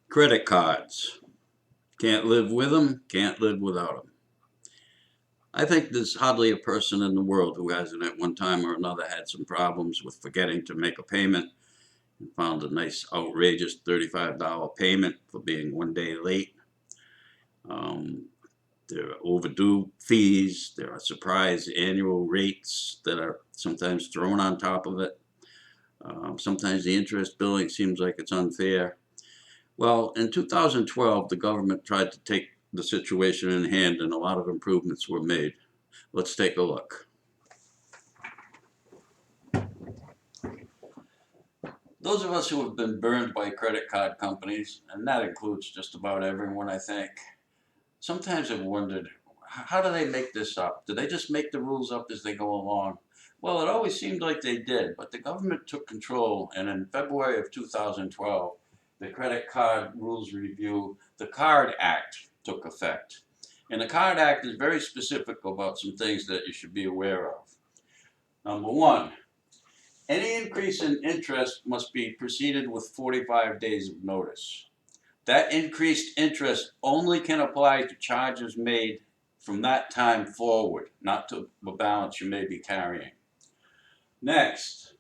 Credit cards. Can't live with them, can't live without them. I think there's hardly a person in the world who hasn't at one time or another had some problems with forgetting to make a payment and found a nice outrageous $35 payment for being one day late. Um, there are overdue fees, there are surprise annual rates that are sometimes thrown on top of it. Sometimes the interest billing seems like it's unfair. Well, in 2012, the government tried to take the situation in hand and a lot of improvements were made. Let's take a look. Those of us who have been burned by credit card companies, and that includes just about everyone, I think, sometimes have wondered, how do they make this up? Do they just make the rules up as they go along? Well, it always seemed like they did, but the government took control, and in February of 2012, the Credit Card Rules Review, the Card Act, took effect. And the Card Act is very specific about some things that you should be aware of. Number one, any increase in interest must be preceded with 45 days of notice. That increased interest only can apply to charges made from that time forward, not to the balance you may be carrying. Next,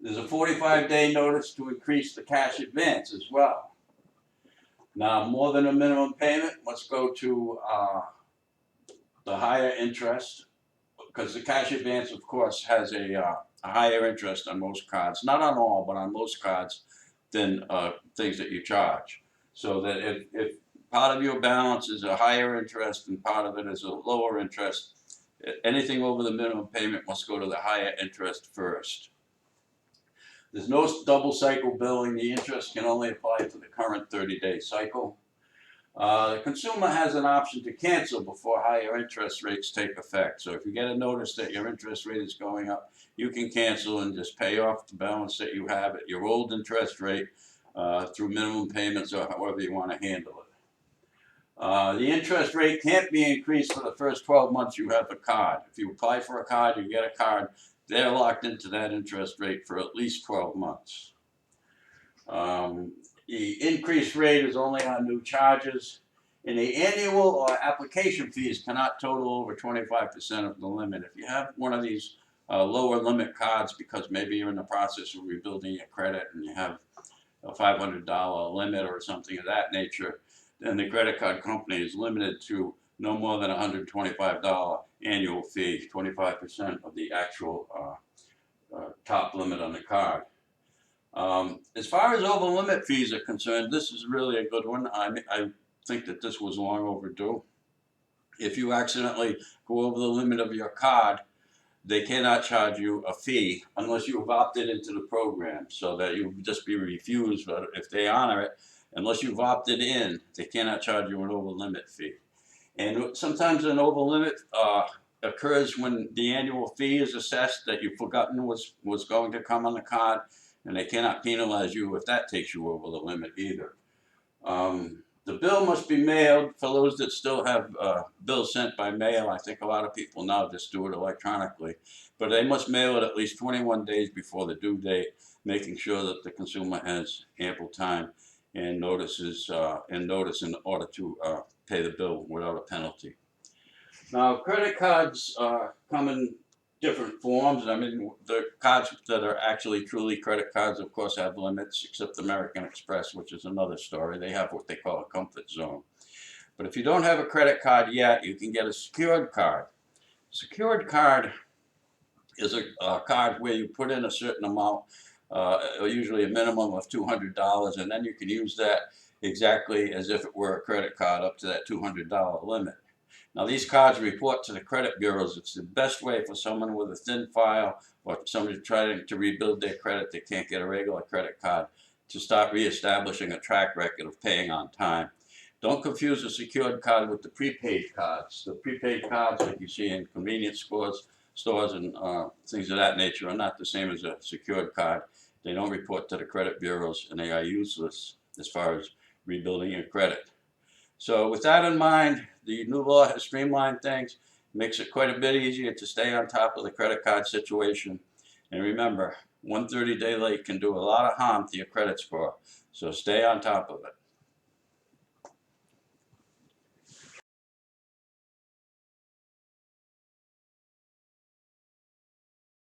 there's a 45-day notice to increase the cash advance as well. Now, more than a minimum payment must go to the higher interest, because the cash advance, of course, has a higher interest on most cards, not on all, but on most cards, than things that you charge. So that if part of your balance is a higher interest and part of it is a lower interest, anything over the minimum payment must go to the higher interest first. There's no double cycle billing. The interest can only apply to the current 30-day cycle. The consumer has an option to cancel before higher interest rates take effect. So if you get a notice that your interest rate is going up, you can cancel and just pay off the balance that you have at your old interest rate through minimum payments or however you want to handle it. The interest rate can't be increased for the first 12 months you have a card. If you apply for a card, you get a card, they're locked into that interest rate for at least 12 months. The increased rate is only on new charges, and the annual or application fees cannot total over 25% of the limit. If you have one of these lower limit cards because maybe you're in the process of rebuilding your credit and you have a $500 limit or something of that nature, then the credit card company is limited to no more than $125 annual fee, 25% of the actual top limit on the card. As far as over limit fees are concerned, this is really a good one. I think that this was long overdue. If you accidentally go over the limit of your card, they cannot charge you a fee unless you have opted into the program, so that you would just be refused. But if they honor it, unless you've opted in, they cannot charge you an over limit fee. And sometimes an over limit occurs when the annual fee is assessed that you've forgotten was going to come on the card, and they cannot penalize you if that takes you over the limit either. The bill must be mailed for those that still have bills sent by mail. I think a lot of people now just do it electronically, but they must mail it at least 21 days before the due date, making sure that the consumer has ample time and notice in order to pay the bill without a penalty. Now, credit cards come in different forms. I mean, the cards that are actually truly credit cards, of course, have limits, except American Express, which is another story. They have what they call a comfort zone. But if you don't have a credit card yet, you can get a secured card. Secured card is a card where you put in a certain amount, usually a minimum of $200, and then you can use that exactly as if it were a credit card up to that $200 limit. Now, these cards report to the credit bureaus. It's the best way for someone with a thin file or somebody trying to rebuild their credit that can't get a regular credit card to start reestablishing a track record of paying on time. Don't confuse a secured card with the prepaid cards. The prepaid cards like you see in convenience stores and things of that nature are not the same as a secured card. They don't report to the credit bureaus, and they are useless as far as rebuilding your credit. So with that in mind, the new law has streamlined things, makes it quite a bit easier to stay on top of the credit card situation. And remember, one 30-day late can do a lot of harm to your credit score, so stay on top of it.